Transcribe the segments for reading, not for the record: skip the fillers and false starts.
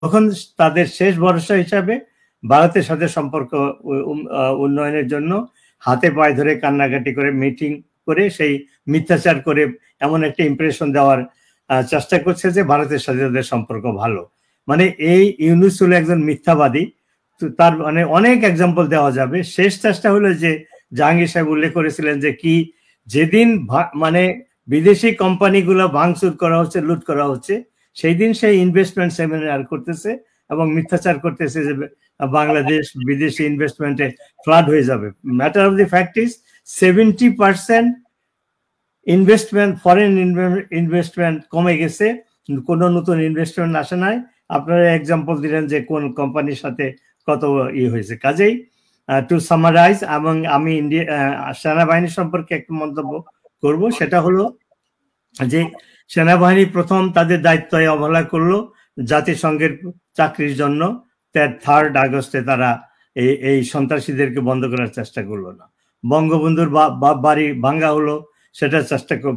তখন তাদের শেষ ভরসা হিসাবে ভারতের সাথে সম্পর্ক উন্নয়নের জন্য হাতে পায়ে ধরে কান্নাকাটি করে মিটিং করে সেই মিথ্যাচার করে এমন একটা ইমপ্রেশন দেওয়ার চেষ্টা করছে যে ভারতের সাথে তাদের সম্পর্ক ভালো। মানে এই ইউনূস হলো একজন মিথ্যাবাদী। তার মানে অনেক এক্সাম্পল দেওয়া যাবে। শেষ চেষ্টা হলো যে জাহাঙ্গীর সাহেব উল্লেখ করেছিলেন যে কি যেদিন মানে বিদেশি কোম্পানিগুলো ভাঙচুর করা হচ্ছে, লুট করা হচ্ছে, সেই দিন সেই ইনভেস্টমেন্ট সেমিনার করতেছে এবং মিথ্যাচার করতেছে যে বাংলাদেশ বিদেশি ইনভেস্টমেন্টে ফ্লাড হয়ে যাবে। Matter of the fact is 70% investment, foreign investment কমে গেছে, কোনো নতুন ইনভেস্টমেন্ট আসে নাই। আপনারা এক্সাম্পল দিলেন যে কোন কোম্পানির সাথে কত হয়েছে। কাজেই টু সামারাইজ, এবং আমি সেনাবাহিনী সম্পর্কে একটা মন্তব্য করব, সেটা হলো যে সেনাবাহিনী প্রথম তাদের দায়িত্ব অবহেলা করলো জাতিসংঘের চাকরির জন্য। 3 আগস্টে তারা এই সন্ত্রাসীদেরকে বন্ধ করার চেষ্টা করলো না। বঙ্গবন্ধুর বাড়ি ভাঙ্গা হলো, সেটা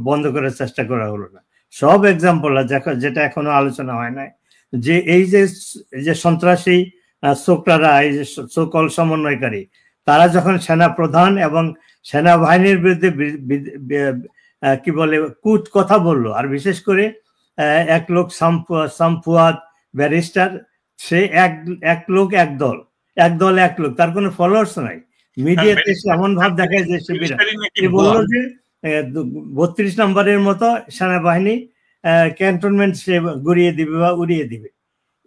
বন্ধ করার চেষ্টা করা হলো না। সব এক্সাম্পল যেটা এখনো আলোচনা হয় নাই, যে এই যে সন্ত্রাসী ছোকরারা, এই যে সকল সমন্বয়কারী, তারা যখন সেনা প্রধান এবং সেনাবাহিনীর বিরুদ্ধে কি বলে কুট কথা বললো, আর বিশেষ করে এক লোক সামফুয়াদ ব্যারিস্টার, সে এক লোক এক দল, এক দল এক লোক, তার কোনো ফলোয়ার্স নাই। মিডিয়াতে এমন ভাব দেখায় যে সে বললো যে 32 নম্বরের মতো সেনাবাহিনী ক্যান্টনমেন্ট সে গড়িয়ে দিবে বা উড়িয়ে দিবে।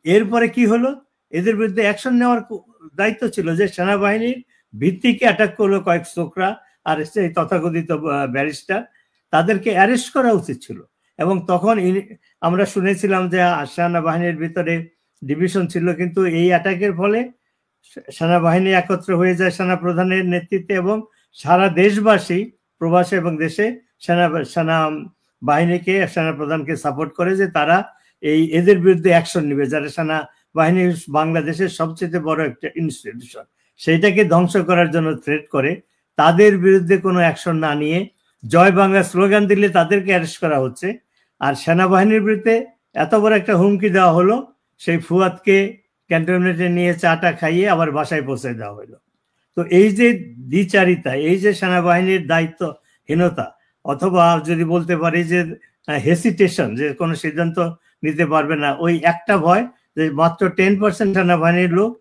এরপরে কি হলো, এদের বিরুদ্ধে অ্যাকশন নেওয়ার দায়িত্ব ছিল যে সেনাবাহিনীর ভিত্তিকে অ্যাটাক করলো কয়েক ছোকরা আর সেই তথাকথিত ব্যারিস্টার, তাদেরকে অ্যারেস্ট করা উচিত ছিল। এবং তখন আমরা শুনেছিলাম যে সেনাবাহিনীর ভিতরে ডিভিশন ছিল, কিন্তু এই অ্যাটাকের ফলে সেনাবাহিনী একত্র হয়ে যায় সেনা প্রধানের নেতৃত্বে, এবং সারা দেশবাসী প্রবাসে এবং দেশে সেনাবাহিনীকে, সেনা প্রধানকে সাপোর্ট করে যে তারা এদের বিরুদ্ধে অ্যাকশন নেবে, যারা সেনাবাহিনী বাংলাদেশের সবচেয়ে বড় একটা ইনস্টিটিউশন, সেইটাকে ধ্বংস করার জন্য থ্রেট করে। তাদের বিরুদ্ধে কোনো অ্যাকশন না নিয়ে জয় বাংলা স্লোগান দিলে তাদেরকে অ্যারেস্ট করা হচ্ছে, আর সেনাবাহিনীর বিরুদ্ধে এত বড় একটা হুমকি দেওয়া হলো, সেই ফুয়াদকে ক্যান্টনমেন্টে নিয়ে চাটা খাইয়ে আবার বাসায় পৌঁছে দেওয়া হলো। তো এই যে দ্বিচারিতা, এই যে সেনাবাহিনীর দায়িত্বহীনতা, অথবা যদি বলতে পারি যে হেসিটেশন, যে কোনো সিদ্ধান্ত নিতে পারবে না, ওই একটা ভয় যে মাত্র 10% সেনাবাহিনীর লোক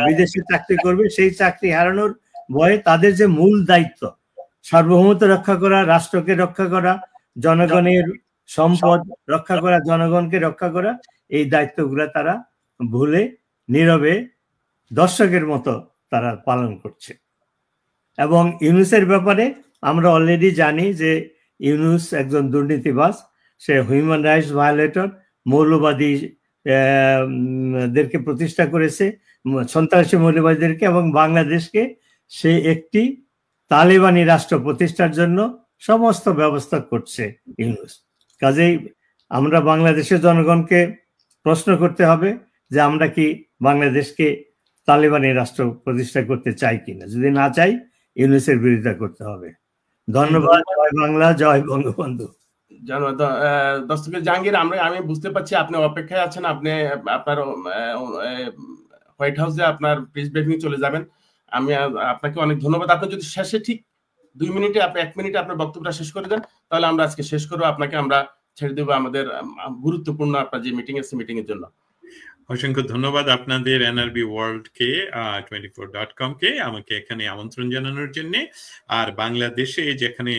বিদেশে চাকরি করবে, সেই চাকরি হারানোর ভয়ে তাদের যে মূল দায়িত্ব সার্বভৌমত্ব রক্ষা করা, রাষ্ট্রকে রক্ষা করা, জনগণের সম্পদ রক্ষা করা, জনগণকে রক্ষা করা, এই দায়িত্বগুলো তারা ভুলে নীরবে দর্শকের মতো তারা পালন করছে। এবং ইউনূসের ব্যাপারে আমরা অলরেডি জানি যে ইউনূস একজন দুর্নীতিবাজ, সে হিউম্যান রাইটস ভায়োলেটর, মৌলবাদী দেরকে প্রতিষ্ঠা করেছে, সন্ত্রাসী মৌলবাদীদেরকে, এবং বাংলাদেশকে সে একটি তালেবানি রাষ্ট্র প্রতিষ্ঠার জন্য সমস্ত ব্যবস্থা করছে ইউনূস। কাজেই আমরা বাংলাদেশের জনগণকে প্রশ্ন করতে হবে যে আমরা কি বাংলাদেশকে তালেবানি রাষ্ট্র প্রতিষ্ঠা করতে চাই কিনা। যদি না চাই, ইউনূসের বিরোধিতা করতে হবে। ধন্যবাদ। জয় বাংলা, জয় বঙ্গবন্ধু। দস্তগীর জাহাঙ্গীর, আমি বুঝতে পারছি আপনি অপেক্ষায় আছেন, আপনি আপনার হোয়াইট হাউসে আপনার প্রেস ব্রিফিং চলে যাবেন। আমি আপনাকে অনেক ধন্যবাদ। আপনি যদি শেষে ঠিক 2 মিনিটে, আপনি 1 মিনিটে আপনার বক্তব্যটা শেষ করে দেন, তাহলে আমরা আজকে শেষ করবো, আপনাকে আমরা ছেড়ে দেবো আমাদের গুরুত্বপূর্ণ আপনার যে মিটিং আছে, মিটিং এর জন্য। অসংখ্য ধন্যবাদ আপনাদের NRB ওয়ার্ল্ড কে, 24.com কে আমাকে এখানে আমন্ত্রণ জানানোর জন্য। আর বাংলাদেশে যেখানে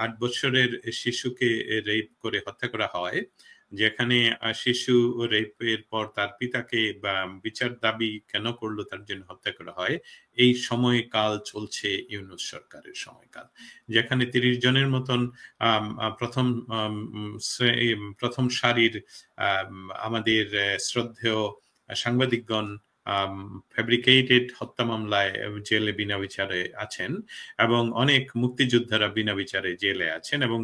8 বছরের শিশুকে রেপ করে হত্যা করা হয়, যেখানে শিশু রেপের পর তার পিতাকে বিচার দাবি কেন করলো তার জন্য হত্যা করা হয়, এই সময়কাল চলছে ইউনূস সরকারের সময়কাল, যেখানে 30 জনের মতন প্রথম সারির আমাদের শ্রদ্ধেয় সাংবাদিকগণ ফ্যাব্রিকেটেড হত্যা মামলায় জেলে বিনা বিচারে আছেন, এবং অনেক মুক্তিযোদ্ধারা বিনা বিচারে জেলে আছেন, এবং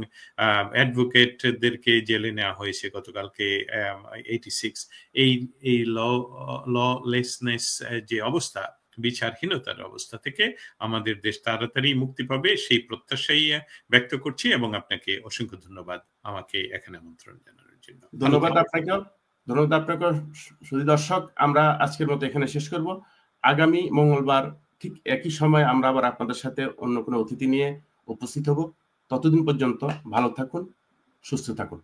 অ্যাডভোকেটদেরকে জেলে নেওয়া হয়েছে গতকালকে 86। এই ললেসনেস যে অবস্থা, বিচারহীনতার অবস্থা থেকে আমাদের দেশ তাড়াতাড়ি মুক্তি পাবে, সেই প্রত্যাশাই ব্যক্ত করছি। এবং আপনাকে অসংখ্য ধন্যবাদ আমাকে এখানে আমন্ত্রণ জানানোর জন্য। ধন্যবাদ আপনাকেও। ধন্যবাদ আপনাকে। সুধী দর্শক, আমরা আজকের মতো এখানে শেষ করব। আগামী মঙ্গলবার ঠিক একই সময় আমরা আবার আপনাদের সাথে অন্য কোনো অতিথি নিয়ে উপস্থিত হব। ততদিন পর্যন্ত ভালো থাকুন, সুস্থ থাকুন।